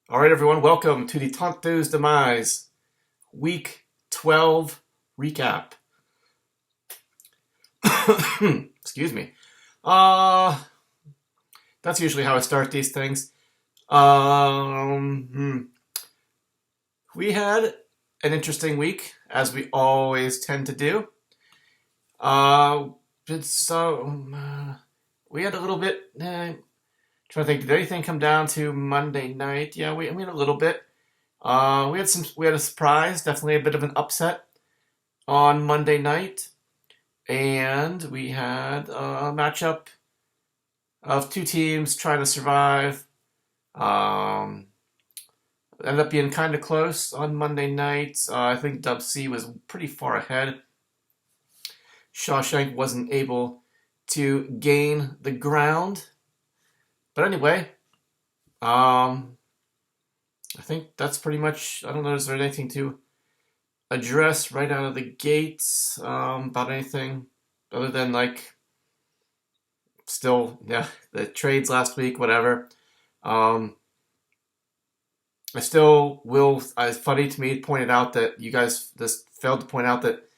All right, everyone, welcome to the Tonto's Demise Week 12 recap. Excuse me. Uh, that's usually how I start these things. Um, hmm. We had an interesting week, as we always tend to do. Uh, it's, we had a little bit. Trying to think, did anything come down to Monday night? Yeah, we had a little bit. We had a surprise, definitely a bit of an upset on Monday night, and we had a matchup of two teams trying to survive. Um, Ended up being kind of close on Monday night. I think Dub C was pretty far ahead. Shawshank wasn't able to gain the ground, but anyway, um, I think that's pretty much. I don't know. Is there anything to address right out of the gates about anything other than still, yeah, the trades last week, whatever. um I still will. It's funny to me, pointed out that you guys just failed to point out that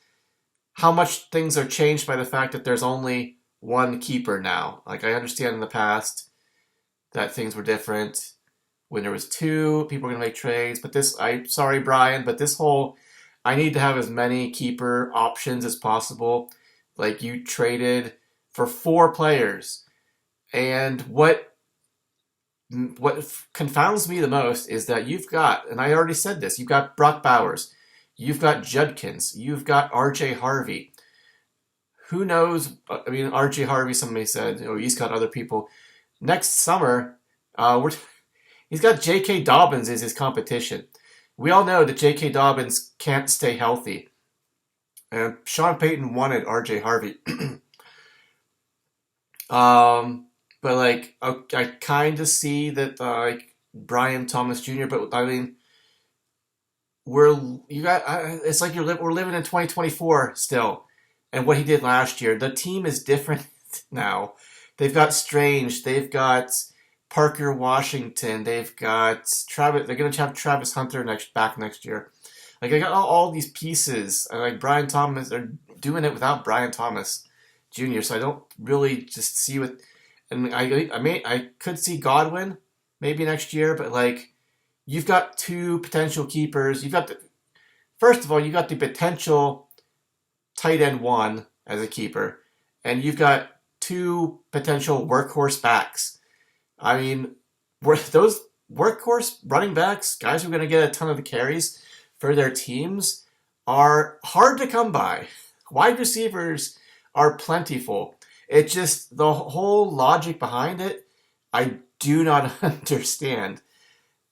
how much things are changed by the fact that there's only one keeper now. Like, I understand in the past that things were different when there was two people were going to make trades, but sorry Brian, but this whole, I need to have as many keeper options as possible. Like, you traded for four players, and what confounds me the most is that you've got, and I already said this, you've got Brock Bowers, you've got Judkins, you've got R.J. Harvey. Who knows? I mean, R.J. Harvey, somebody said, he's got other people. Next summer, he's got J.K. Dobbins as his competition. We all know that J.K. Dobbins can't stay healthy. And Sean Payton wanted R.J. Harvey. But I kind of see that Brian Thomas Jr. But I mean, it's like we're living in 2024 still, and what he did last year. The team is different now. They've got Strange. They've got Parker Washington. They've got Travis. They're going to have Travis Hunter back next year. Like, I got all these pieces, and like Brian Thomas, they're doing it without Brian Thomas Jr. So I don't really just see what. And I could see Godwin maybe next year, but you've got two potential keepers. First of all, you got the potential tight end one as a keeper, and you've got two potential workhorse backs. I mean, those workhorse running backs, guys who are going to get a ton of the carries for their teams, are hard to come by. Wide receivers are plentiful. It's just the whole logic behind it, I do not understand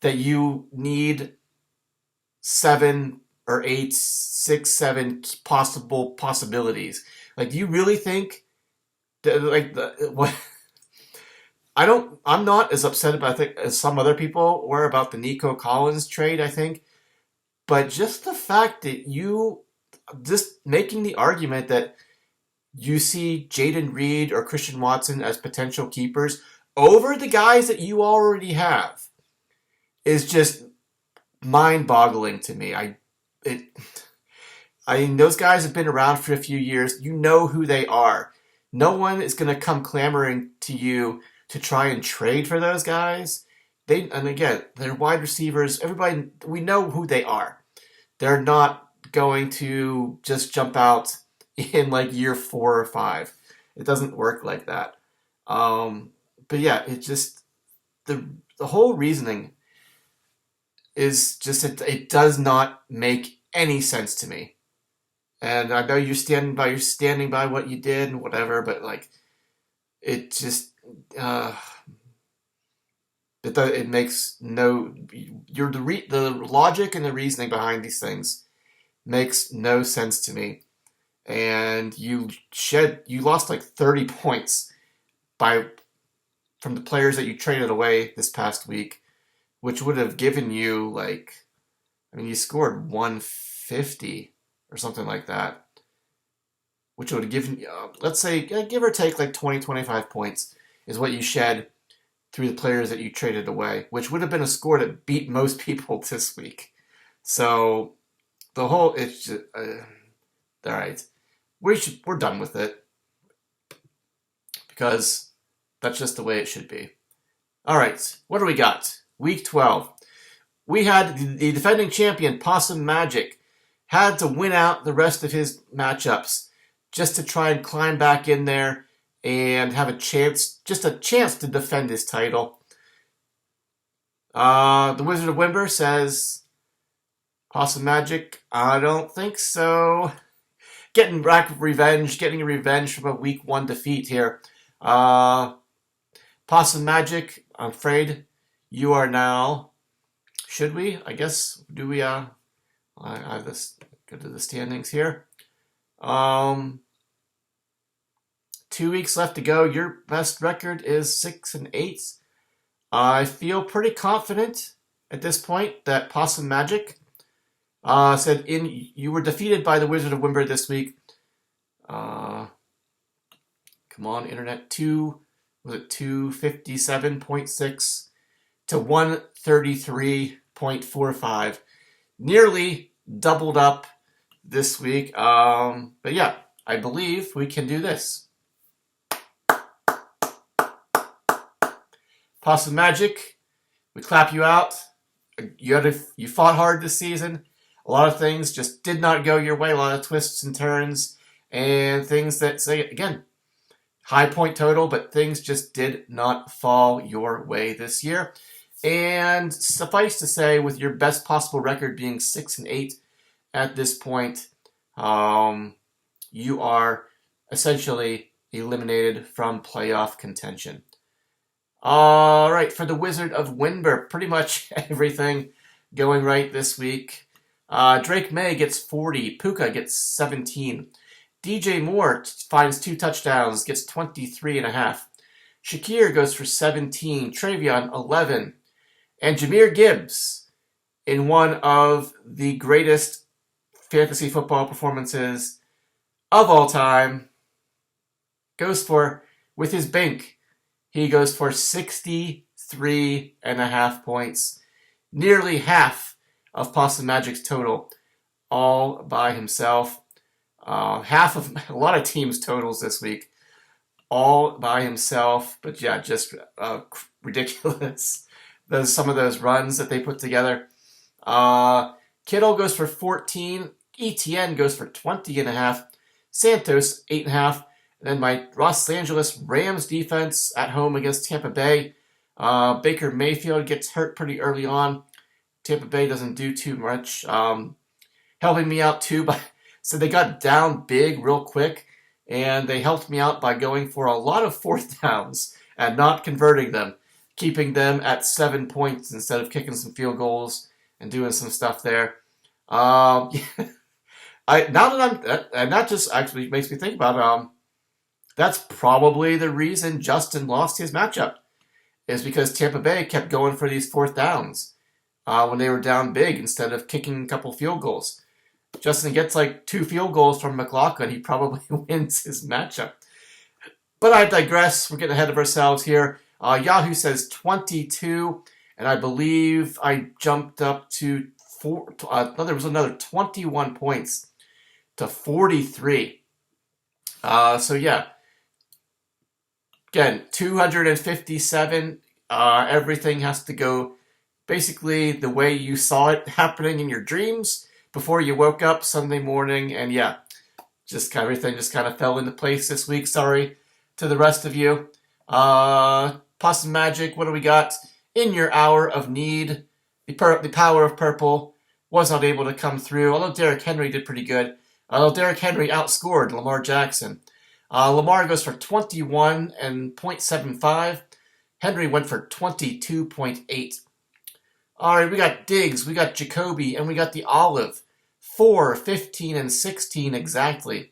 that you need seven or eight, six, seven possible possibilities. Like, do you really think that, what? I'm not as upset about it as some other people were about the Nico Collins trade, I think. But just the fact that you just making the argument that you see Jaden Reed or Christian Watson as potential keepers over the guys that you already have is just mind-boggling to me. I mean, those guys have been around for a few years. You know who they are. No one is going to come clamoring to you to try and trade for those guys. And again, they're wide receivers. Everybody, we know who they are. They're not going to just jump out in year 4 or 5. It doesn't work like that. But yeah, it just, the whole reasoning is just, it does not make any sense to me. And I know you're standing by what you did and whatever, but it just, it makes no, the logic and the reasoning behind these things makes no sense to me. And you lost 30 points from the players that you traded away this past week, which would have given you you scored 150 or something like that, which would have given you, let's say, give or take 20, 25 points is what you shed through the players that you traded away, which would have been a score that beat most people this week. So the whole it's just, all right. We're done with it because that's just the way it should be. All right, what do we got? Week 12. We had the defending champion, Possum Magic, had to win out the rest of his matchups just to try and climb back in there and have a chance to defend his title. The Wizard of Wimber says, Possum Magic, I don't think so. Getting a revenge from a week 1 defeat here. Possum Magic, I'm afraid you are now. Should we? I guess, do we, I have this, go to the standings here. 2 weeks left to go. Your best record is 6-8. I feel pretty confident at this point that Possum Magic said you were defeated by the Wizard of Wimber this week. Come on, internet. 257.6 to 133.45. Nearly doubled up this week. But yeah, I believe we can do this. Possum Magic, we clap you out. You fought hard this season. A lot of things just did not go your way. A lot of twists and turns and things that say, again, high point total, but things just did not fall your way this year. And suffice to say, with your best possible record being 6-8 at this point, you are essentially eliminated from playoff contention. All right, for the Wizard of Wimber, pretty much everything going right this week. Drake May gets 40. Puka gets 17. DJ Moore finds 2 touchdowns, gets 23.5. Shakir goes for 17. Travion, 11. And Jahmyr Gibbs, in one of the greatest fantasy football performances of all time, goes for, with his bank, he goes for 63.5 points. Nearly half of Possum Magic's total, all by himself. Half of a lot of teams' totals this week, all by himself. But yeah, just ridiculous. Some of those runs that they put together. Kittle goes for 14. ETN goes for 20.5. Santos, 8.5. And then my Los Angeles Rams defense at home against Tampa Bay. Baker Mayfield gets hurt pretty early on. Tampa Bay doesn't do too much. Helping me out too, so they got down big real quick, and they helped me out by going for a lot of 4th downs and not converting them, keeping them at 7 points instead of kicking some field goals and doing some stuff there. And that just actually makes me think about that's probably the reason Justin lost his matchup, is because Tampa Bay kept going for these 4th downs when they were down big instead of kicking a couple field goals. Justin gets like 2 field goals from McLaughlin, he probably wins his matchup. But I digress. We're getting ahead of ourselves here. Yahoo says 22, and I believe I jumped up to there was another 21 points to 43. So yeah. Again, 257. Everything has to go basically the way you saw it happening in your dreams before you woke up Sunday morning. And yeah, everything just kind of fell into place this week. Sorry to the rest of you. Possum Magic, what do we got? In your hour of need, the power of purple was not able to come through, although Derrick Henry did pretty good. Derrick Henry outscored Lamar Jackson. Lamar goes for 21.75. Henry went for 22.8. All right, we got Diggs, we got Jacoby, and we got the Olive. 4, 15, and 16 exactly.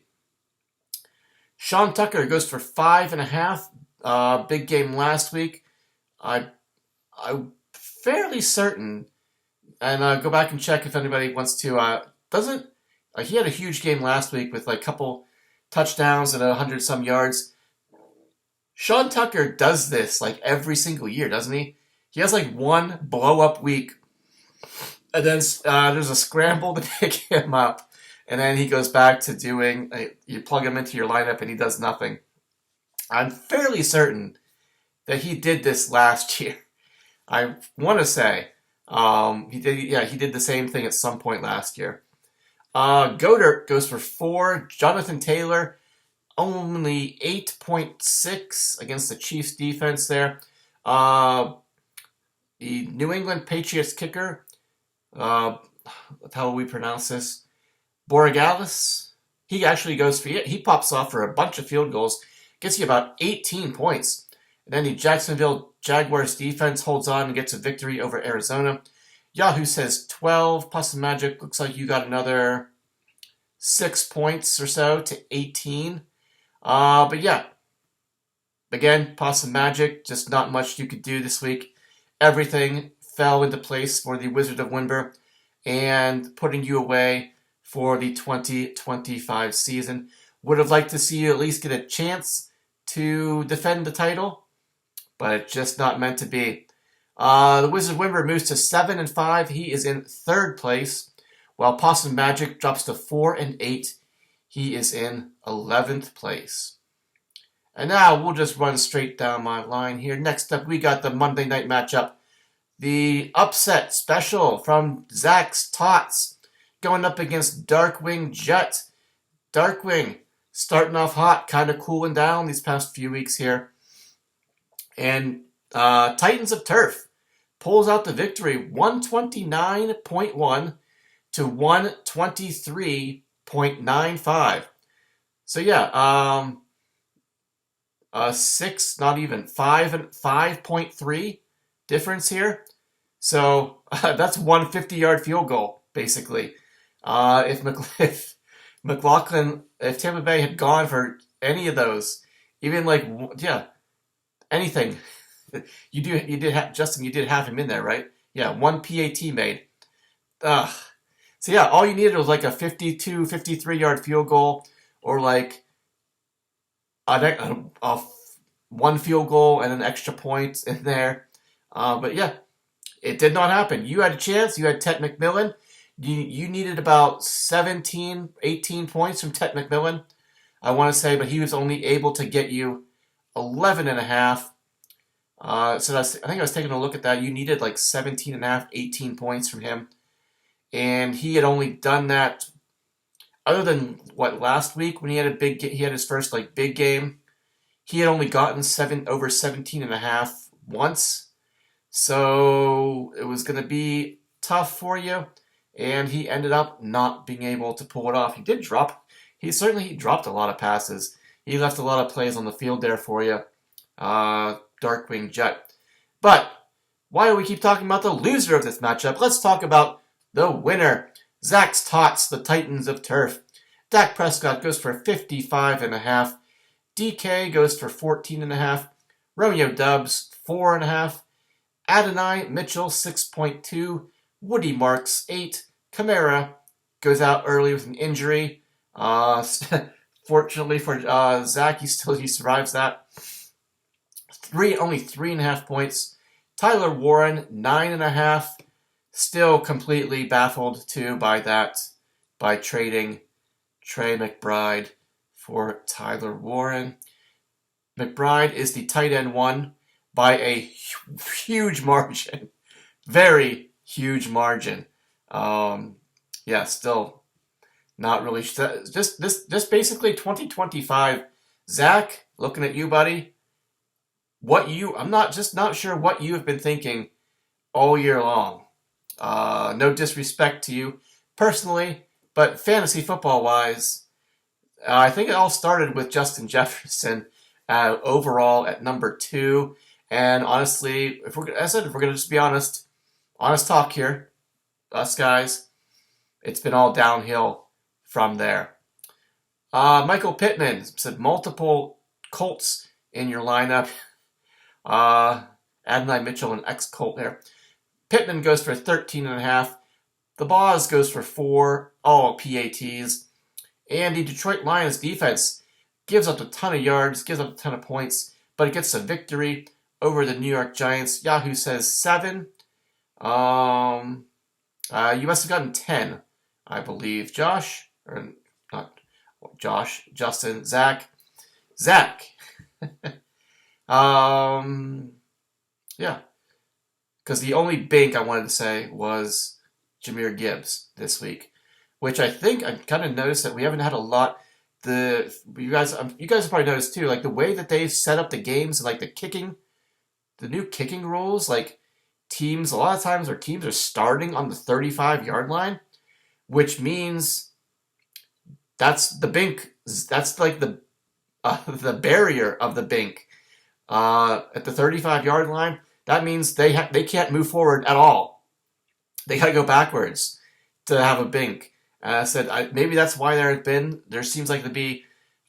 Sean Tucker goes for 5.5. Big game last week. I'm fairly certain, and go back and check if anybody wants to. He had a huge game last week with like a couple touchdowns and 100-some yards. Sean Tucker does this like every single year, doesn't he? He has like one blow up week, and then there's a scramble to pick him up, and then he goes back to doing. You plug him into your lineup, and he does nothing. I'm fairly certain that he did this last year. I want to say he did. Yeah, he did the same thing at some point last year. Godert goes for 4. Jonathan Taylor only 8.6 against the Chiefs defense there. The New England Patriots kicker, how we pronounce this, Borregales, he actually goes for, he pops off for a bunch of field goals, gets you about 18 points. And then the Jacksonville Jaguars defense holds on and gets a victory over Arizona. Yahoo says 12. Possum Magic looks like you got another 6 points or so to 18. But yeah, again, Possum Magic, just not much you could do this week. Everything fell into place for the Wizard of Winber and putting you away for the 2025 season. Would have liked to see you at least get a chance to defend the title, but it's just not meant to be. The Wizard of Winber moves to 7-5. He is in 3rd place, while Possum Magic drops to 4-8. He is in 11th place. And now we'll just run straight down my line here. Next up, we got the Monday night matchup. The upset special from Zach's Tots going up against Darkwing Jet. Darkwing starting off hot, kind of cooling down these past few weeks here. And Titans of Turf pulls out the victory, 129.1 to 123.95. So yeah, 6, not even 5.3 difference here. So that's 1 50-yard field goal basically. If McLaughlin, if Tampa Bay had gone for any of those, even like anything, you did have Justin. You did have him in there, right? Yeah, 1 PAT made. So yeah, all you needed was like a 52, 53-yard field goal, or like a 1 field goal and an extra point in there. But yeah, it did not happen. You had a chance. You had Tet McMillan. You needed about 17, 18 points from Tet McMillan, I want to say, but he was only able to get you 11.5. So I think I was taking a look at that. You needed like 17.5, 18 points from him. And he had only done that, other than last week when he had his first like big game. He had only gotten over 17.5 once. So it was going to be tough for you. And he ended up not being able to pull it off. He dropped a lot of passes. He left a lot of plays on the field there for you, Darkwing Jet. But why do we keep talking about the loser of this matchup? Let's talk about the winner. Zach's Tots, the Titans of Turf. Dak Prescott goes for 55.5. DK goes for 14.5. Romeo Dubs, 4.5. Adonai Mitchell, 6.2. Woody Marks, 8. Kamara goes out early with an injury. Fortunately for Zach, he survives that. Only 3.5 points. Tyler Warren, 9.5. Still completely baffled too by trading Trey McBride for Tyler Warren. McBride is the tight end 1 by a huge margin. Very huge margin. Still not really. Just basically 2025. Zach, looking at you, buddy. I'm not sure what you have been thinking all year long. No disrespect to you personally, but fantasy football wise, I think it all started with Justin Jefferson overall at number 2. And honestly, if we're going to just be honest talk here, us guys, it's been all downhill from there. Michael Pittman said multiple Colts in your lineup. Adonai Mitchell, an ex-Colt there. Pittman goes for 13.5. The Boz goes for 4, all PATs. And the Detroit Lions defense gives up a ton of yards, gives up a ton of points, but it gets a victory over the New York Giants. Yahoo says 7. You must have gotten 10, I believe. Josh, or not Josh, Justin, Zach. Yeah. Because the only bink I wanted to say was Jahmyr Gibbs this week, which I think I kind of noticed that we haven't had a lot. You guys have probably noticed too, like the way that they've set up the games, like the new kicking rules, like a lot of times our teams are starting on the 35-yard line, which means that's the bink. That's like the barrier of the bink at the 35-yard line. That means they can't move forward at all. They got to go backwards to have a bink. And I said maybe that's why there seems like to be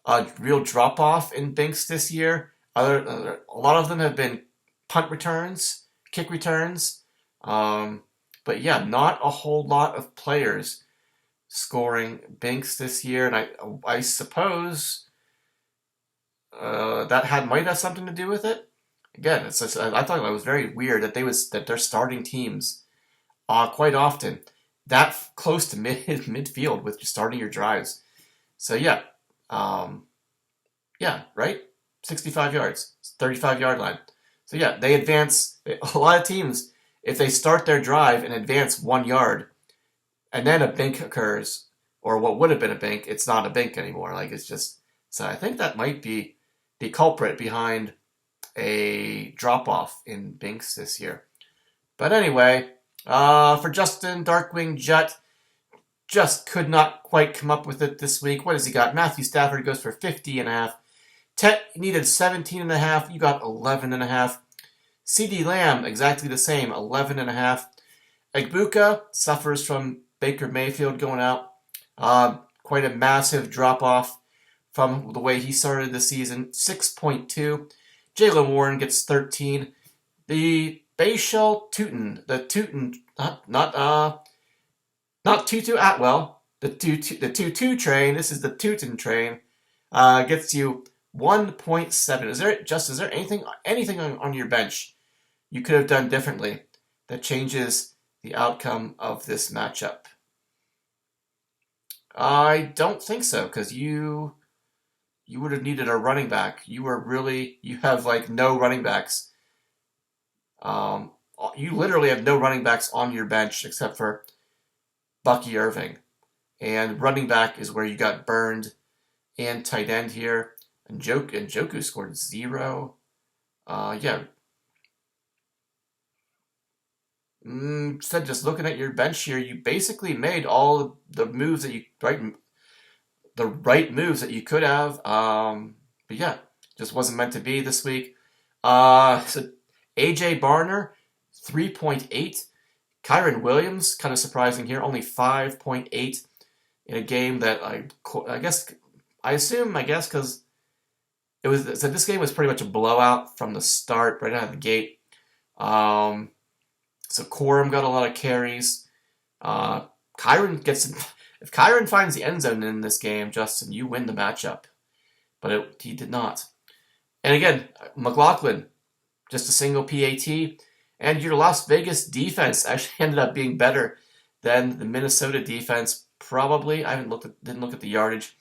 a real drop off in binks this year. A lot of them have been punt returns, kick returns, but yeah, not a whole lot of players scoring binks this year, and I suppose that might have something to do with it. Again, I thought it was very weird that they're starting teams quite often that close to midfield with just starting your drives. So yeah, right, 65 yards, 35-yard line. So yeah, they advance. A lot of teams, if they start their drive and advance 1 yard, and then a bink occurs, or what would have been a bink, it's not a bink anymore. Like it's just. So I think that might be the culprit behind a drop-off in binks this year. But anyway, for Justin, Darkwing Jet just could not quite come up with it this week. What has he got? Matthew Stafford goes for 50.5. Tet needed 17.5. You got 11.5. CD Lamb, exactly the same, 11.5. Egbuka suffers from Baker Mayfield going out. Quite a massive drop-off from the way he started the season, 6.2. Jaylen Warren gets 13. The Bayshall Tootin, not Tutu Atwell, the Tutu train. This is the Tootin train. Gets you 1.7. Is there anything on your bench you could have done differently that changes the outcome of this matchup? I don't think so, because you would have needed a running back. You have like no running backs. You literally have no running backs on your bench except for Bucky Irving. And running back is where you got burned, and tight end here. And Njoku scored 0. Instead, just looking at your bench here, you basically made all the moves that the right moves that you could have. But yeah, just wasn't meant to be this week. So AJ Barner, 3.8. Kyron Williams, kind of surprising here, only 5.8 in a game that because this game was pretty much a blowout from the start, right out of the gate. So Corum got a lot of carries. If Kyron finds the end zone in this game, Justin, you win the matchup. But he did not. And again, McLaughlin, just a single PAT. And your Las Vegas defense actually ended up being better than the Minnesota defense, probably. I didn't look at the yardage.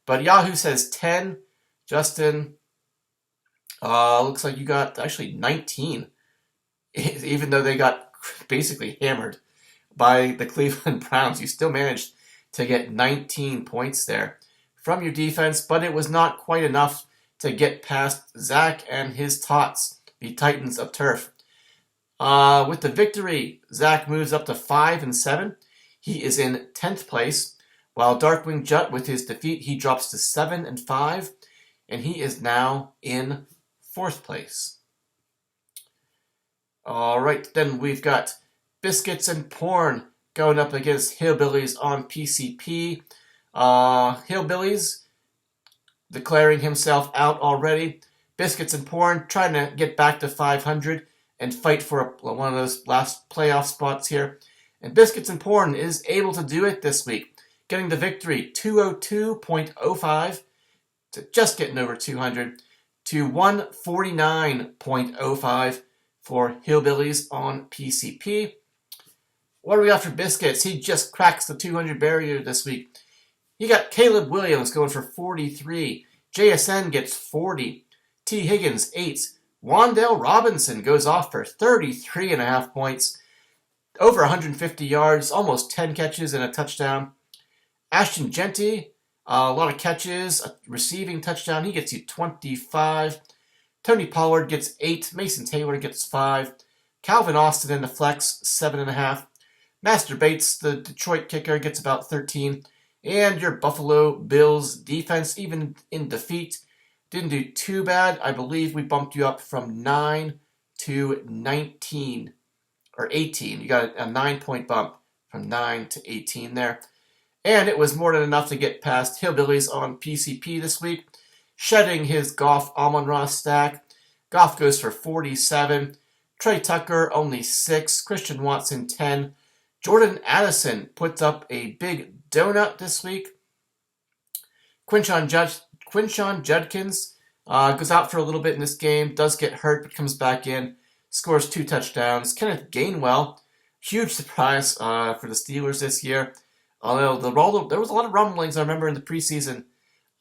But Yahoo says 10. Justin, looks like you got actually 19. Even though they got basically hammered by the Cleveland Browns, you still managed to get 19 points there from your defense, but it was not quite enough to get past Zach and his Tots, the Titans of Turf. With the victory, Zach moves up to 5-7. He is in 10th place, while Darkwing Jet, with his defeat, he drops to 7-5, and he is now in 4th place. All right, then we've got Biscuits and Porn going up against Hillbillies on PCP. Hillbillies declaring himself out already. Biscuits and Porn trying to get back to 500 and fight for one of those last playoff spots here. And Biscuits and Porn is able to do it this week, getting the victory, 202.05, to just getting over 200. to 149.05 for Hillbillies on PCP. What do we got for Biscuits? He just cracks the 200 barrier this week. You got Caleb Williams going for 43. JSN gets 40. T. Higgins, 8. Wandale Robinson goes off for 33.5 points. Over 150 yards, almost 10 catches and a touchdown. Ashton Genty, a lot of catches, a receiving touchdown. He gets you 25. Tony Pollard gets 8. Mason Taylor gets 5. Calvin Austin in the flex, 7.5. Master Bates, the Detroit kicker, gets about 13. And your Buffalo Bills defense, even in defeat, didn't do too bad. I believe we bumped you up from 9 to 19. Or 18. You got a 9-point bump from 9 to 18 there. And it was more than enough to get past Hillbillies on PCP this week. Shedding his Goff Amon-Ra stack. Goff goes for 47. Trey Tucker only 6. Christian Watson 10. Jordan Addison puts up a big donut this week. Quinshon Judkins goes out for a little bit in this game. Does get hurt but comes back in. Scores 2 touchdowns. Kenneth Gainwell, huge surprise for the Steelers this year. Although there was a lot of rumblings, I remember, in the preseason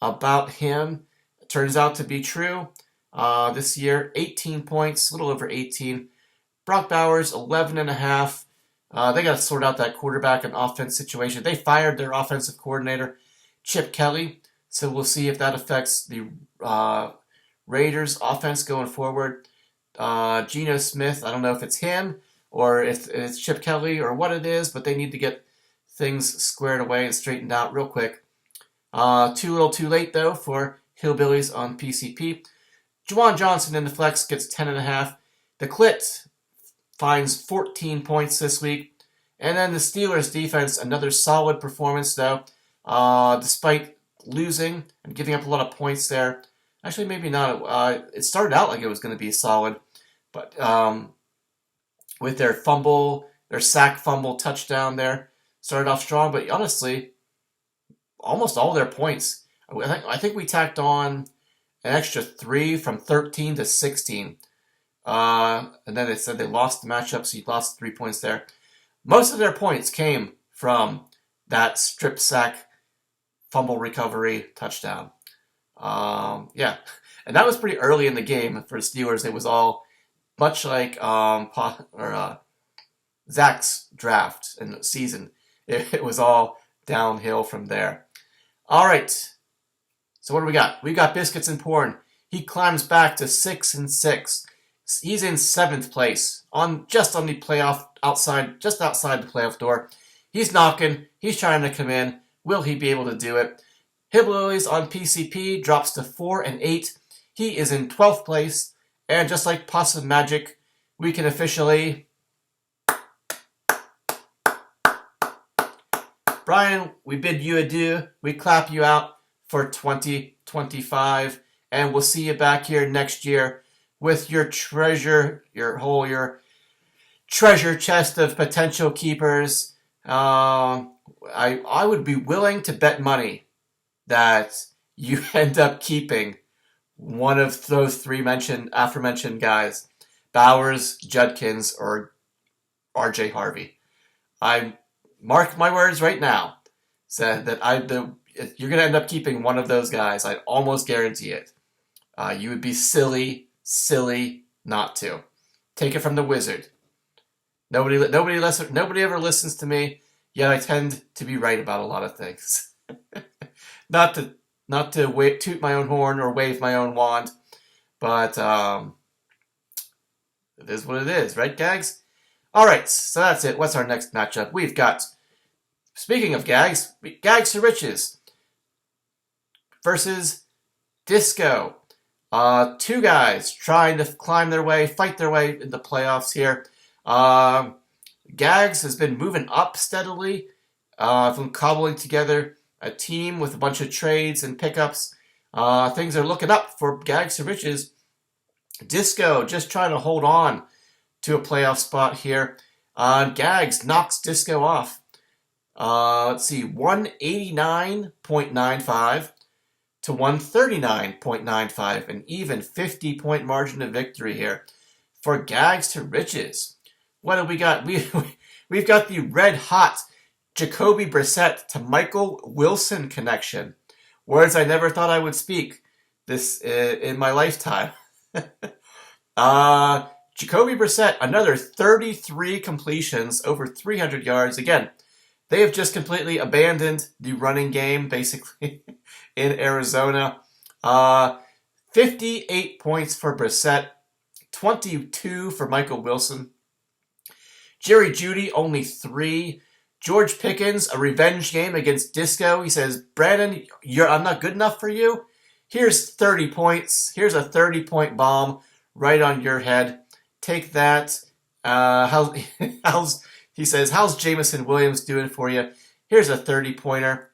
about him. It turns out to be true. This year, 18 points, a little over 18. Brock Bowers, 11.5. They got to sort out that quarterback and offense situation. They fired their offensive coordinator, Chip Kelly. So we'll see if that affects the Raiders' offense going forward. Geno Smith, I don't know if it's him or if it's Chip Kelly or what it is, but they need to get things squared away and straightened out real quick. Too little too late, though, for Hillbillies on PCP. Juwan Johnson in the flex gets 10.5. The Clit finds 14 points this week. And then the Steelers defense, another solid performance, though, despite losing and giving up a lot of points there. Actually, maybe not. It started out like it was going to be solid, but with their sack fumble touchdown there, started off strong. But honestly, almost all their points. I think we tacked on an extra 3 from 13 to 16. And then they said they lost the matchup, so you lost 3 points there. Most of their points came from that strip sack fumble recovery touchdown. Yeah, and that was pretty early in the game for the Steelers. It was all much like Zach's draft and season. It was all downhill from there. All right, so what do we got? We got Biscuits and Porn. He climbs back to 6-6. He's in 7th place just outside the playoff door. He's knocking. He's trying to come in. Will he be able to do it? Hillbillies on PCP drops to 4-8. He is in 12th place. And just like Possum Magic, we can officially... Brian, we bid you adieu. We clap you out for 2025. And we'll see you back here next year with your treasure, your treasure chest of potential keepers. I would be willing to bet money that you end up keeping one of those 3 aforementioned guys, Bowers, Judkins, or R.J. Harvey. I mark my words right now. Said that you're going to end up keeping one of those guys. I almost guarantee it. You would be silly not to. Take it from the wizard. Nobody ever listens to me. Yet I tend to be right about a lot of things. not to toot my own horn or wave my own wand, but it is what it is, right, Gags? All right, so that's it. What's our next matchup? We've got, speaking of Gags, Gags to Riches versus Disco. 2 guys trying to fight their way in the playoffs here. Gags has been moving up steadily from cobbling together a team with a bunch of trades and pickups. Things are looking up for Gags to Riches. Disco just trying to hold on to a playoff spot here. Gags knocks Disco off. Let's see, 189.95 to to 139.95. An even 50-point margin of victory here for Gags to Riches. What do we got? We've got the red-hot Jacoby Brissett to Michael Wilson connection. Words I never thought I would speak this in my lifetime. Jacoby Brissett, another 33 completions, over 300 yards. Again, they have just completely abandoned the running game, basically, in Arizona. 58 points for Brissett, 22 for Michael Wilson. Jerry Jeudy, only 3. George Pickens, a revenge game against Disco. He says, Brandon, I'm not good enough for you. Here's 30 points. Here's a 30-point bomb right on your head. Take that. He says, how's Jameson Williams doing for you? Here's a 30-pointer.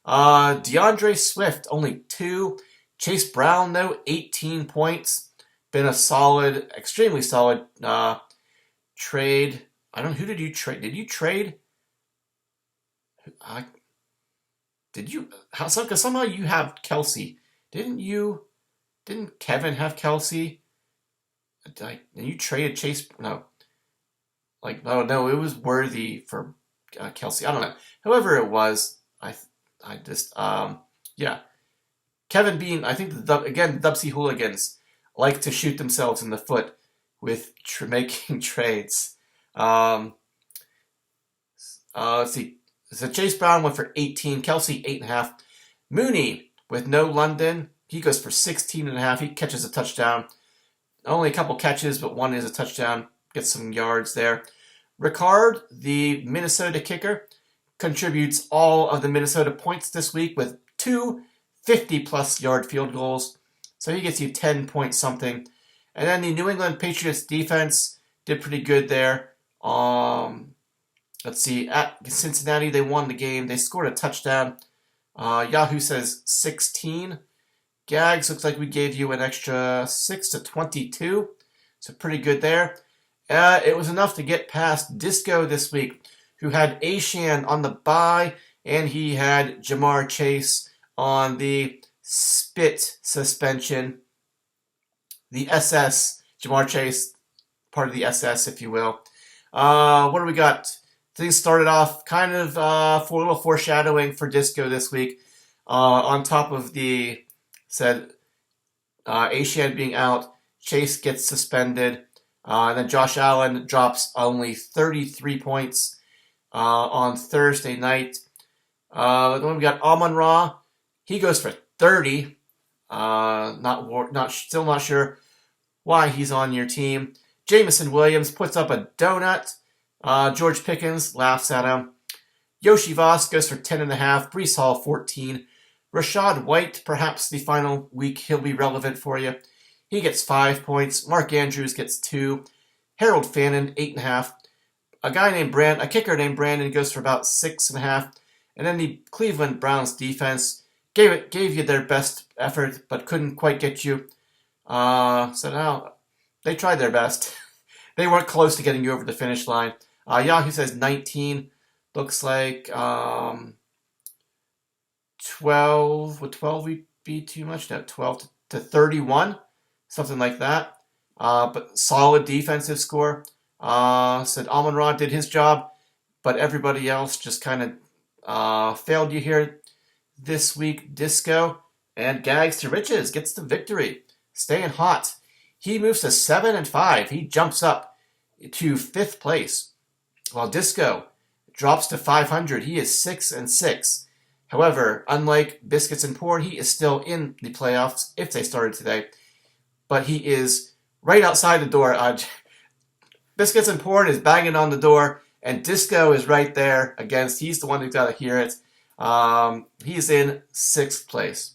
DeAndre Swift, only 2. Chase Brown, though, 18 points. Been a solid, extremely solid trade. I don't know, who did you trade? Did you trade? Because somehow you have Kelsey. Didn't Kevin have Kelsey? And you traded Chase? No. I don't know. It was worthy for Kelsey. I don't know. However it was, yeah. Kevin Bean, I think, the Dubsy hooligans like to shoot themselves in the foot with making trades. Let's see. So Chase Brown went for 18. Kelsey, 8.5. Mooney, with no London, he goes for 16.5. He catches a touchdown. Only a couple catches, but one is a touchdown. Gets some yards there. Ricard, the Minnesota kicker, contributes all of the Minnesota points this week with 2 50-plus yard field goals. So he gets you 10 point something. And then the New England Patriots defense did pretty good there. Let's see. At Cincinnati, they won the game. They scored a touchdown. Yahoo says 16. Gags, looks like we gave you an extra 6 to 22. So pretty good there. It was enough to get past Disco this week, who had Ashan on the bye, and he had Jamar Chase on the spit suspension. The SS, Jamar Chase, part of the SS, if you will. What do we got? Things started off kind of for a little foreshadowing for Disco this week. On top of the said Ashan being out, Chase gets suspended. And then Josh Allen drops only 33 points on Thursday night. Then we got Amon-Ra. He goes for 30. Still not sure why he's on your team. Jameson Williams puts up a donut. George Pickens laughs at him. Yoshi Voss goes for 10.5. Breece Hall, 14. Rashad White, perhaps the final week he'll be relevant for you. He gets 5 points. Mark Andrews gets 2. Harold Fannin, 8.5. A kicker named Brandon goes for about 6.5. And then the Cleveland Browns defense gave you their best effort, but couldn't quite get you. So now they tried their best. They weren't close to getting you over the finish line. Yahoo says 19. Looks like 12. Would 12 be too much? No, 12 to 31. Something like that. But solid defensive score. Said Amon-Ra did his job, but everybody else just kind of failed you here this week. Disco and Gags to Riches gets the victory. Staying hot. He moves to 7-5. He jumps up to 5th place. While Disco drops to 500. He is 6-6. However, unlike Biscuits and Porn, he is still in the playoffs if they started today. But he is right outside the door. Biscuits and Porn is banging on the door, and Disco is right there against. He's the one who's got to hear it. He's in 6th place.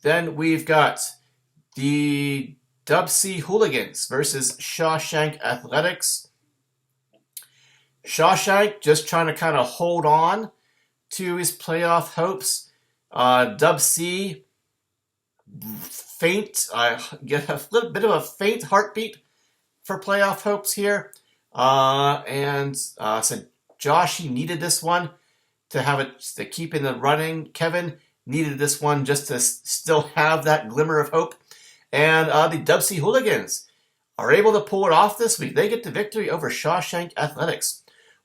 Then we've got the Dubsy Hooligans versus Shawshank Athletics. Shawshank just trying to kind of hold on to his playoff hopes. Dubsy faint. I get a little bit of a faint heartbeat for playoff hopes here. And said Josh, he needed this one to have it to keep in the running. Kevin, Needed this one just to still have that glimmer of hope. And the Dubsy Hooligans are able to pull it off this week. They get the victory over Shawshank Athletics.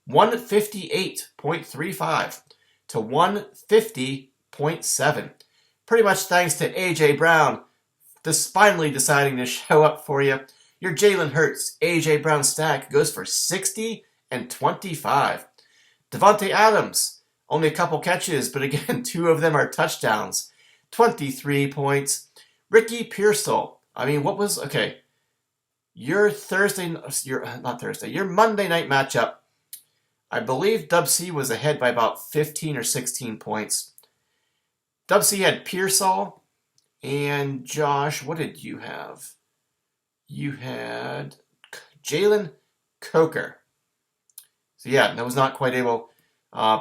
158.35 to 150.7. Pretty much thanks to A.J. Brown just finally deciding to show up for you. Your Jalen Hurts, A.J. Brown stack goes for 60 and 25. Devontae Adams, only a couple catches, but again, 2 of them are touchdowns. 23 points. Ricky Pearsall. Your Monday night matchup, I believe Dub C was ahead by about 15 or 16 points. Dub C had Pearsall, and Josh, what did you have? You had Jalen Coker. So yeah, that was not quite able.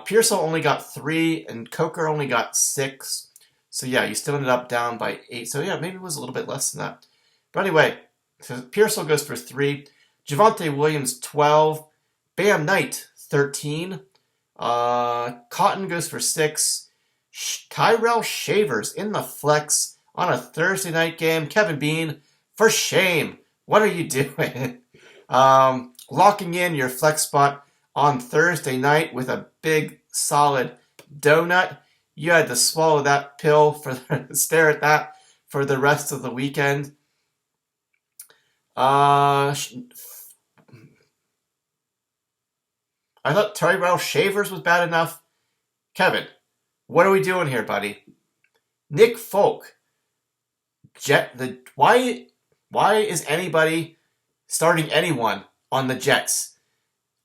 Pearsall only got 3, and Coker only got 6. So yeah, you still ended up down by 8. So yeah, maybe it was a little bit less than that. But anyway, so Pearsall goes for 3. Javonte Williams, 12. Bam Knight, 13. Cotton goes for 6. Tyrell Shavers in the flex on a Thursday night game. Kevin Bean, for shame. What are you doing? Locking in your flex spot on Thursday night with a big, solid donut. You had to swallow that pill stare at that for the rest of the weekend. I thought Tyrell Shavers was bad enough. Kevin, what are we doing here, buddy? Nick Folk. Why is anybody starting anyone on the Jets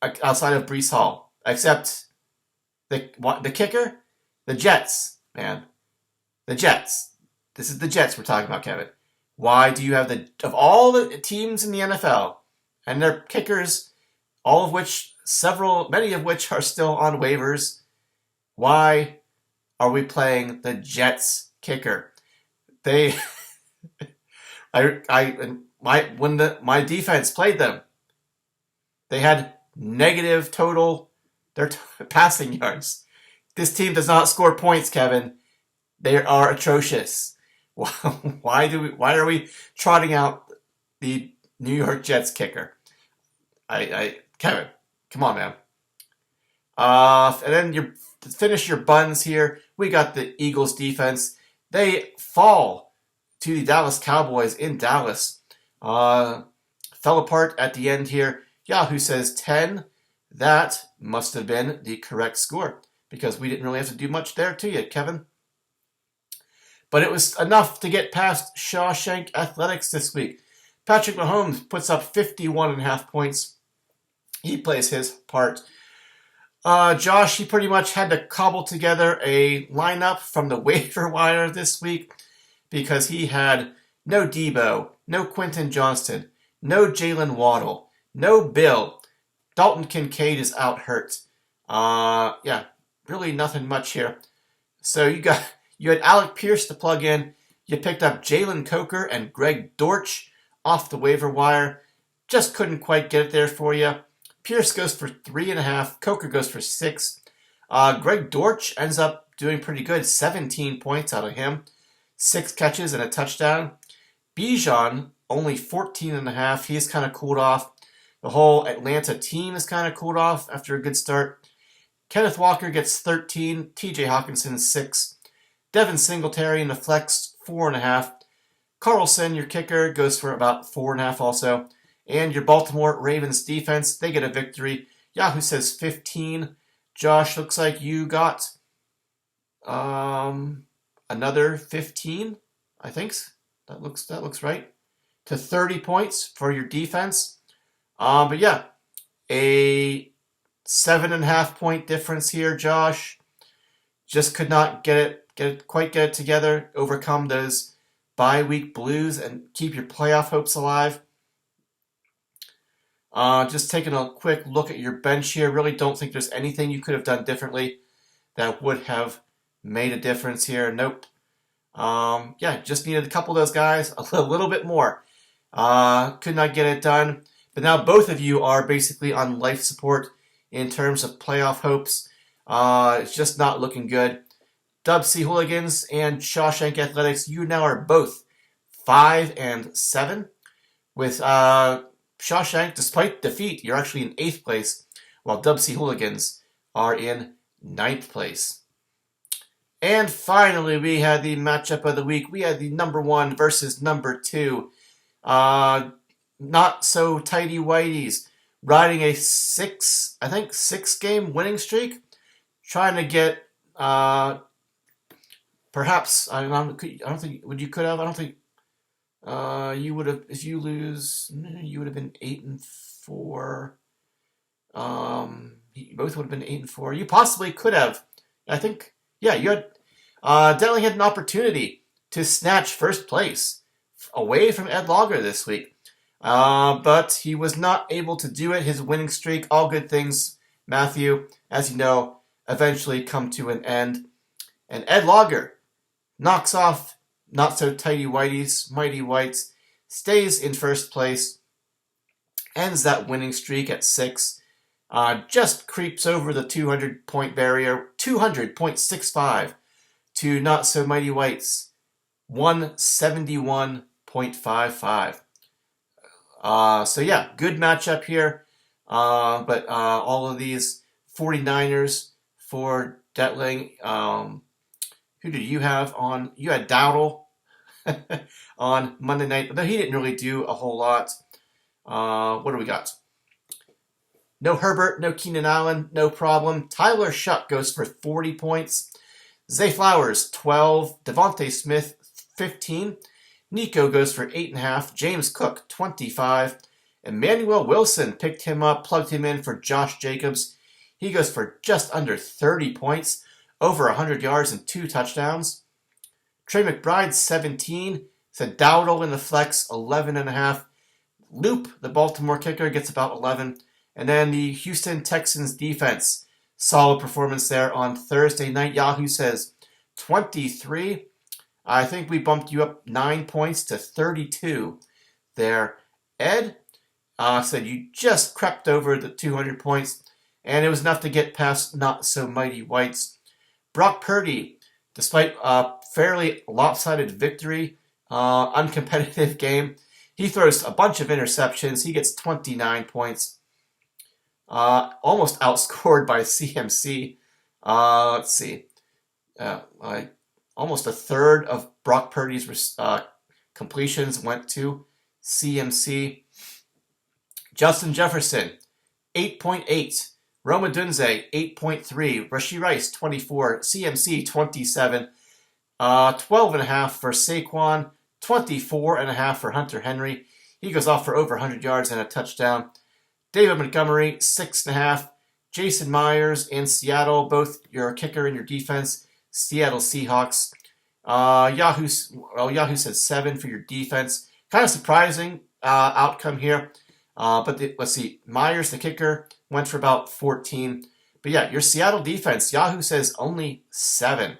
outside of Breece Hall? Except the kicker? The Jets, man. The Jets. This is the Jets we're talking about, Kevin. Why do you have of all the teams in the NFL and their kickers, many of which are still on waivers, why are we playing the Jets kicker? When my defense played them, they had negative total their passing yards. This team does not score points, Kevin. They are atrocious. Why are we trotting out the New York Jets kicker? Kevin, come on, man. And then to finish your buns here, we got the Eagles defense. They fall to the Dallas Cowboys in Dallas. Fell apart at the end here. Yahoo says 10. That must have been the correct score because we didn't really have to do much there to you, Kevin. But it was enough to get past Shawshank Athletics this week. Patrick Mahomes puts up 51.5 points. He plays his part. Josh, he pretty much had to cobble together a lineup from the waiver wire this week because he had no Debo, no Quentin Johnston, no Jalen Waddle, no Bill. Dalton Kincaid is out hurt. Really nothing much here. So you had Alec Pierce to plug in. You picked up Jalen Coker and Greg Dortch off the waiver wire. Just couldn't quite get it there for you. Pierce goes for 3.5. Coker goes for 6. Greg Dortch ends up doing pretty good. 17 points out of him. 6 catches and a touchdown. Bijan, only 14.5. He's kind of cooled off. The whole Atlanta team is kind of cooled off after a good start. Kenneth Walker gets 13. TJ Hawkinson 6. Devin Singletary in the flex, 4.5. Carlson, your kicker, goes for about 4.5 also. And your Baltimore Ravens defense, they get a victory. Yahoo says 15. Josh, looks like you got another 15, I think. That looks right. To 30 points for your defense. But yeah, a 7.5 point difference here, Josh. Just could not get it together, overcome those bye week blues, and keep your playoff hopes alive. Just taking a quick look at your bench here. Really don't think there's anything you could have done differently that would have made a difference here. Nope. Just needed a couple of those guys, a little bit more. Could not get it done. But now both of you are basically on life support in terms of playoff hopes. It's just not looking good. Dub C Hooligans and Shawshank Athletics, you now are both 5-7. With Shawshank, despite defeat, you're actually in 8th place, while Dub C Hooligans are in 9th place. And finally, we had the matchup of the week. We had the number 1 versus number 2. Not so tidy whiteys riding a 6-game winning streak, trying to get perhaps I don't think you could have. I don't think you would have. If you lose, you would have been 8-4. You both would have been 8-4. You possibly could have. I think. Yeah, you had definitely had an opportunity to snatch first place away from Ed Logger this week. But he was not able to do it. His winning streak, all good things, Matthew, as you know, eventually come to an end. And Ed Logger knocks off not so tidy whiteys, mighty whites, stays in first place, ends that winning streak at 6, just creeps over the 200-point barrier, 200.65 to not so mighty whites, 171.55. So yeah, good matchup here. But all of these 49ers for Detling. Who did you have on? You had Dowdle on Monday night. But he didn't really do a whole lot. What do we got? No Herbert, no Keenan Allen, no problem. Tyler Shuck goes for 40 points. Zay Flowers, 12. Devontae Smith, 15. Nico goes for 8.5. James Cook, 25. Emmanuel Wilson picked him up, plugged him in for Josh Jacobs. He goes for just under 30 points, over 100 yards and 2 touchdowns. Trey McBride, 17. Said Dowdle in the flex, 11.5. Loop, the Baltimore kicker, gets about 11. And then the Houston Texans defense, solid performance there on Thursday night. Yahoo says 23. I think we bumped you up 9 points to 32 there. Ed said you just crept over the 200 points, and it was enough to get past not so mighty whites. Brock Purdy, despite a fairly lopsided victory, uncompetitive game, he throws a bunch of interceptions. He gets 29 points. Almost outscored by CMC. Let's see. Almost a third of Brock Purdy's completions went to CMC. Justin Jefferson, 8.8. Roma Dunze, 8.3. Rashee Rice, 24. CMC, 27. 12.5 for Saquon. 24.5 for Hunter Henry. He goes off for over 100 yards and a touchdown. David Montgomery, 6.5. Jason Myers in Seattle, both your kicker and your defense. Seattle Seahawks. Yahoo said 7 for your defense. Kind of surprising outcome here. But let's see. Myers, the kicker, went for about 14. But yeah, your Seattle defense, Yahoo says only 7.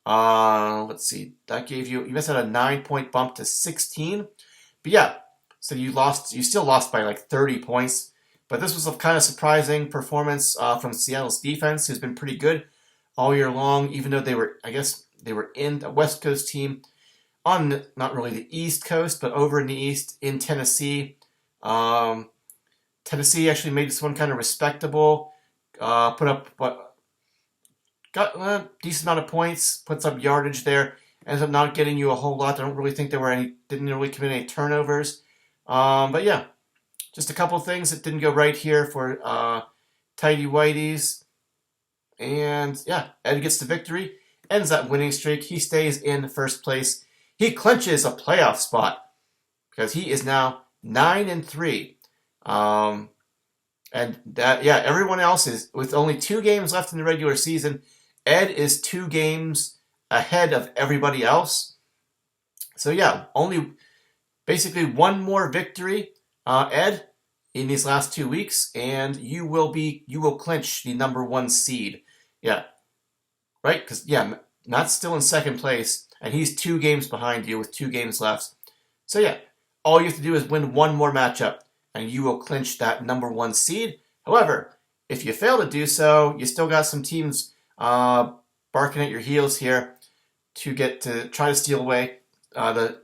Let's see. That gave you missed out a 9-point bump to 16. But yeah, so you still lost by like 30 points. But this was a kind of surprising performance from Seattle's defense, who's been pretty good all year long, even though they were in a West Coast team on not really the East Coast, but over in the East in Tennessee. Tennessee actually made this one kind of respectable. Got a decent amount of points, puts up yardage there, ends up not getting you a whole lot. I don't really think didn't really commit any turnovers. But yeah, just a couple of things that didn't go right here for Tidy Whiteys. And yeah, Ed gets the victory, ends that winning streak. He stays in first place. He clinches a playoff spot because he is now 9-3. And that, yeah, everyone else is, with only 2 games left in the regular season, Ed is 2 games ahead of everybody else. So yeah, only basically one more victory, Ed, in these last 2 weeks, and you will clinch the number 1 seed. Yeah, right? Because yeah, Matt's still in second place, and he's 2 games behind you with 2 games left. So yeah, all you have to do is win one more matchup, and you will clinch that number 1 seed. However, if you fail to do so, you still got some teams barking at your heels here to try to steal away. The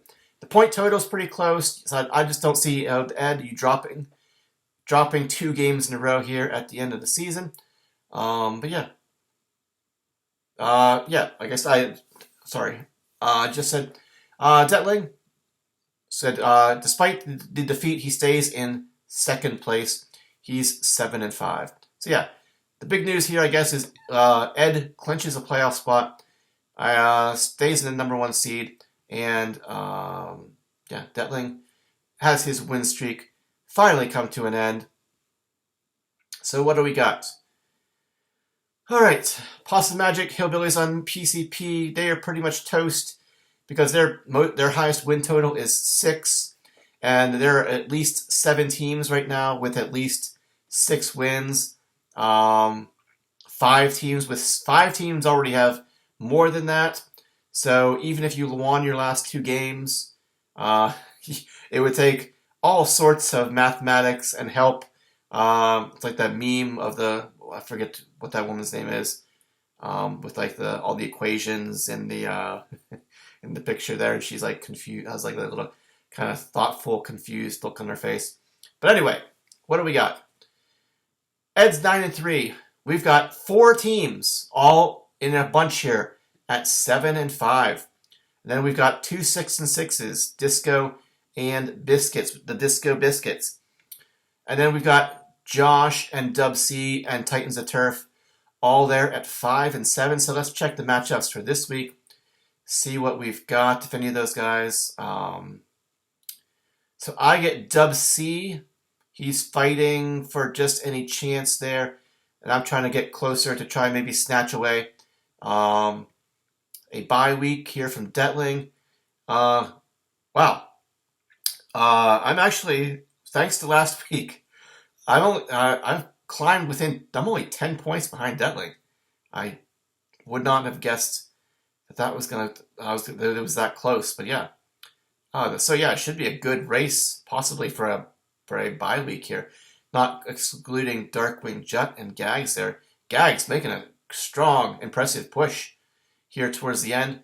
point total is pretty close, so I just don't see Ed you dropping 2 games in a row here at the end of the season. But yeah, I guess I just said Detling said despite the defeat, he stays in second place. He's 7-5. So yeah, the big news here, I guess, is Ed clinches a playoff spot, stays in the number 1 seed, and Detling has his win streak finally come to an end. So what do we got? All right, Possum Magic, Hillbillies on PCP, they are pretty much toast because their highest win total is 6, and there are at least 7 teams right now with at least 6 wins. 5 teams already have more than that. So even if you won your last 2 games, it would take all sorts of mathematics and help. It's like that meme of I forget what that woman's name is, with like all the equations in the in the picture there, and she's like confused, has like a little kind of thoughtful, confused look on her face. But anyway, what do we got? Ed's 9-3. We've got 4 teams all in a bunch here at 7-5. And then we've got 2 6-6s, Disco and Biscuits, the Disco Biscuits. And then we've got Josh and Dub C and Titans of Turf all there at 5-7. So let's check the matchups for this week. See what we've got, if any of those guys. So I get Dub C. He's fighting for just any chance there. And I'm trying to get closer to try and maybe snatch away a bye week here from Detling. Wow. I'm actually, thanks to last week, I've climbed I'm only 10 points behind Detling. I would not have guessed that it was that close, but yeah. So yeah, it should be a good race, possibly for a bye week here. Not excluding Darkwing Jet and Gags there. Gags making a strong, impressive push here towards the end.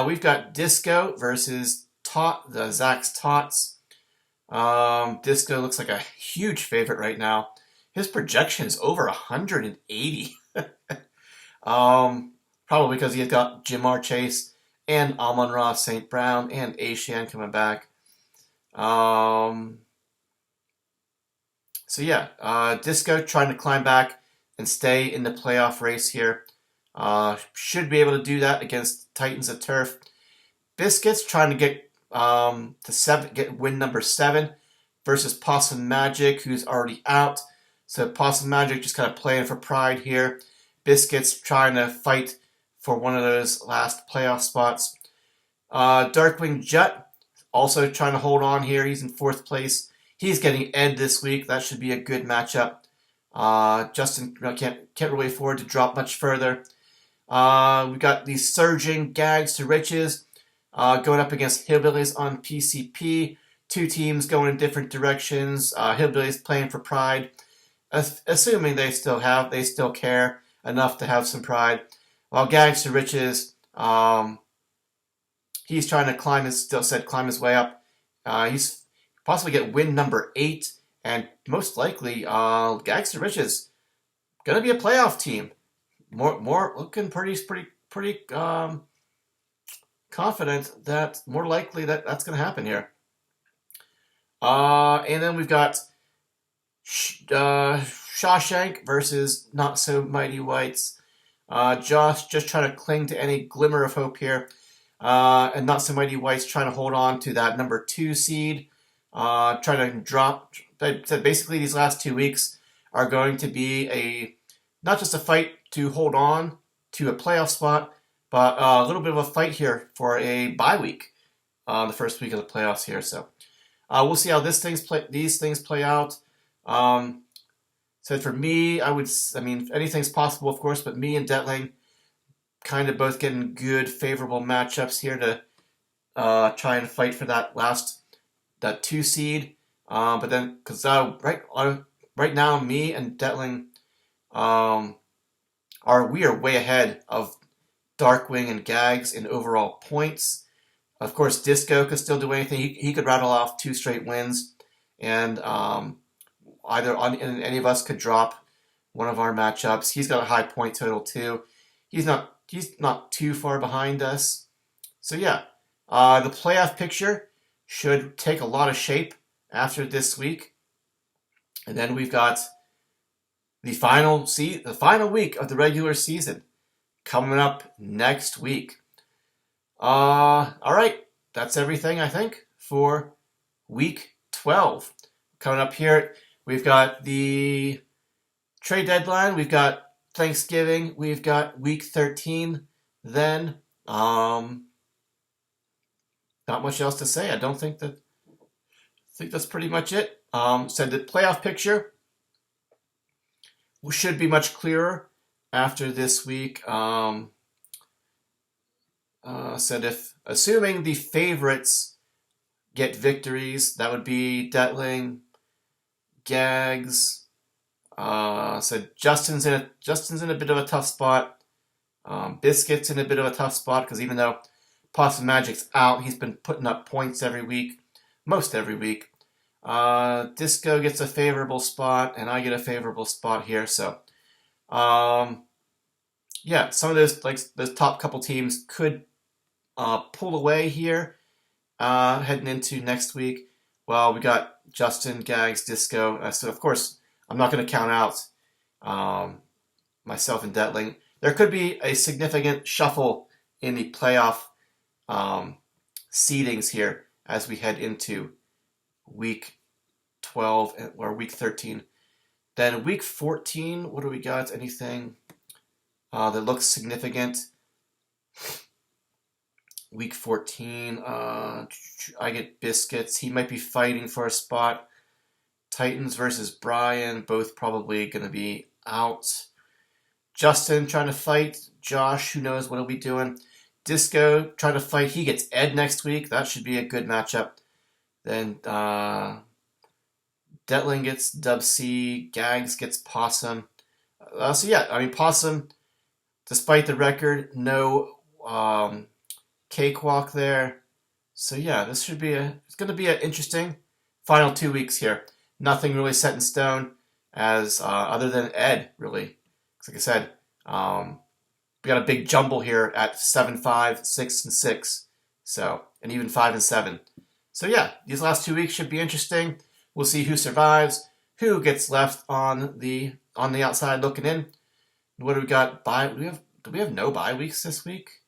We've got Disco versus the Zach's Tots. Disco looks like a huge favorite right now. His projection is over 180. Probably because he's got Jamar Chase and Amon-Ra St. Brown and Ashan coming back. So yeah, Disco trying to climb back and stay in the playoff race here. Should be able to do that against Titans of Turf. Biscuits trying to get win number 7 versus Possum Magic, who's already out. So Possum Magic just kind of playing for pride here. Biscuits trying to fight for one of those last playoff spots. Darkwing Jet also trying to hold on here. He's in 4th place. He's getting Ed this week. That should be a good matchup. Justin can't really afford to drop much further. We've got these surging Gags to Riches going up against Hillbillies on PCP. 2 teams going in different directions. Hillbillies playing for pride, assuming they still care enough to have some pride. While Gags to Riches, he's trying to climb his way up. He's possibly get win number 8, and most likely, Gags to Riches gonna be a playoff team. More looking pretty confident that more likely that's gonna happen here. And then we've got Shawshank versus Not So Mighty Whites. Josh just trying to cling to any glimmer of hope here. And Not So Mighty Whites trying to hold on to that number 2 seed. Trying to drop. Basically, these last 2 weeks are going to be not just a fight to hold on to a playoff spot, but a little bit of a fight here for a bye week, the first week of the playoffs here. So we'll see how these things play out. So for me, anything's possible, of course, but me and Detling kind of both getting good, favorable matchups here to try and fight for that 2 seed. But then, because right now, me and Detling we are way ahead of Darkwing and Gags in overall points. Of course, Disco could still do anything. He could rattle off 2 straight wins, and any of us could drop one of our matchups. He's got a high point total too. He's not too far behind us. So yeah, the playoff picture should take a lot of shape after this week, and then we've got the final week of the regular season coming up next week. All right, that's everything I think for week 12. Coming up here, we've got the trade deadline, we've got Thanksgiving, we've got week 13. Then, not much else to say. I think that's pretty much it. Said the playoff picture should be much clearer after this week. Said if assuming the favorites get victories, that would be Detling, Gags. Said Justin's in a bit of a tough spot. Biscuit's in a bit of a tough spot because even though Possum Magic's out, he's been putting up points every week, most every week. Disco gets a favorable spot, and I get a favorable spot here. So, yeah, some of those top couple teams could pull away here heading into next week. Well, we got Justin, Gags, Disco. So of course, I'm not going to count out myself and Detling. There could be a significant shuffle in the playoff seedings here as we head into week 12 or week 13. Then week 14, what do we got? Anything that looks significant? Week 14, I get Biscuits. He might be fighting for a spot. Titans versus Brian, both probably going to be out. Justin trying to fight. Josh, who knows what he'll be doing. Disco trying to fight. He gets Ed next week. That should be a good matchup. Then Detling gets Dub C. Gags gets Possum. So yeah, I mean Possum, despite the record, no cakewalk there. So yeah, it's going to be an interesting final 2 weeks here. Nothing really set in stone as other than Ed, really. Like I said, we got a big jumble here at 7-5, 6-6, so and even 5-7. So yeah, these last 2 weeks should be interesting. We'll see who survives, who gets left on the outside looking in. What do we got? Do we have no bye weeks this week?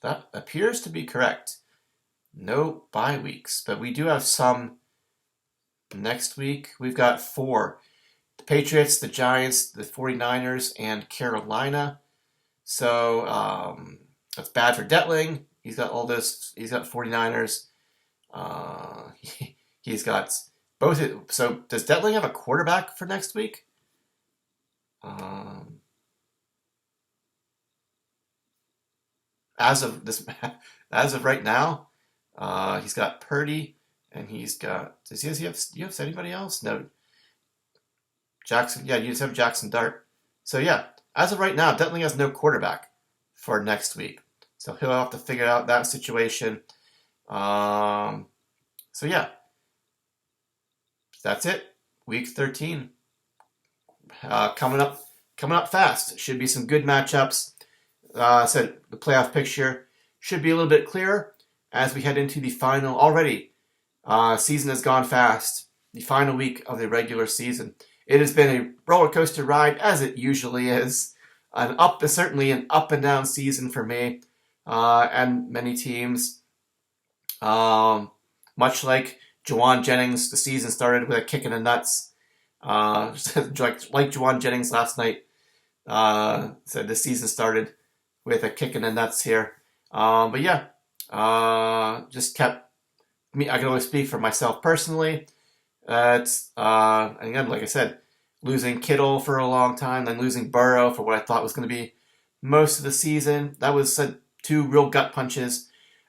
That appears to be correct. No bye weeks, but we do have some next week. We've got 4. The Patriots, the Giants, the 49ers, and Carolina. So that's bad for Detling. He's got all those. He's got 49ers. He's got both. So does Detling have a quarterback for next week? As of right now, he's got Purdy, and he's got. Do you have anybody else? No. Jackson. Yeah, you just have Jackson Dart. So yeah, as of right now, Detling has no quarterback for next week. So he'll have to figure out that situation. So yeah, that's it. Week 13 coming up fast. Should be some good matchups. I said the playoff picture should be a little bit clearer as we head into the final. Already, season has gone fast. The final week of the regular season. It has been a roller coaster ride, as it usually is. Certainly an up and down season for me and many teams. Much like Juwan Jennings, the season started with a kick in the nuts. Like Juwan Jennings last night said, the season started with a kick in the nuts here. But yeah, just kept me. I can only speak for myself personally. And again, like I said, losing Kittle for a long time, then losing Burrow for what I thought was going to be most of the season. That was 2 real gut punches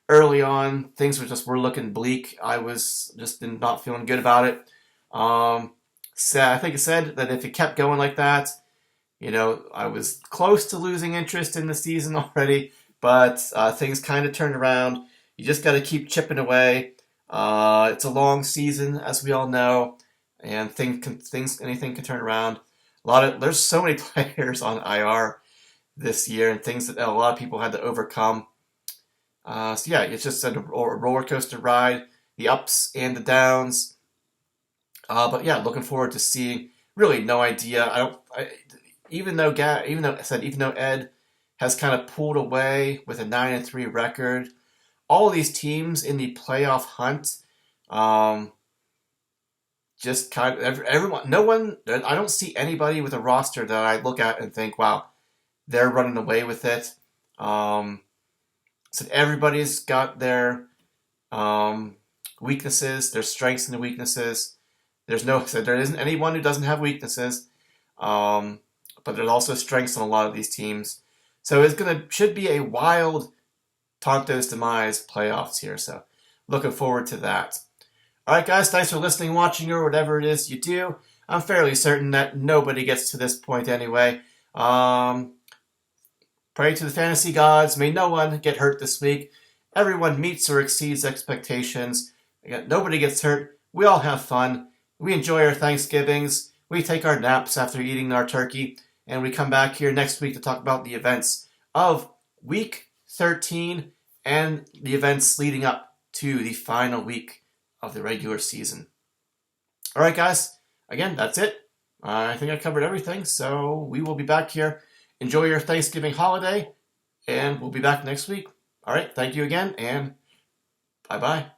early on. Things were looking bleak. I was just not feeling good about it. So I think I said that if it kept going like that, I was close to losing interest in the season already, but things kind of turned around. You just got to keep chipping away. It's a long season, as we all know, and anything can turn around. There's so many players on IR this year, and things that a lot of people had to overcome. So yeah, it's just a roller coaster ride, the ups and the downs. But yeah, looking forward to seeing. Really, no idea. Even though Ed has kind of pulled away with a 9-3 record, all of these teams in the playoff hunt, just kind of everyone. No one. I don't see anybody with a roster that I look at and think, "Wow, they're running away with it." So everybody's got their weaknesses, their strengths and their weaknesses. There isn't anyone who doesn't have weaknesses, but there's also strengths on a lot of these teams. So should be a wild Tonto's Demise playoffs here. So looking forward to that. All right, guys, thanks for listening, watching, or whatever it is you do. I'm fairly certain that nobody gets to this point anyway. Pray to the fantasy gods. May no one get hurt this week. Everyone meets or exceeds expectations. Again, nobody gets hurt. We all have fun. We enjoy our Thanksgivings. We take our naps after eating our turkey. And we come back here next week to talk about the events of Week 13 and the events leading up to the final week of the regular season. All right, guys. Again, that's it. I think I covered everything. So we will be back here. Enjoy your Thanksgiving holiday, and we'll be back next week. All right, thank you again, and bye-bye.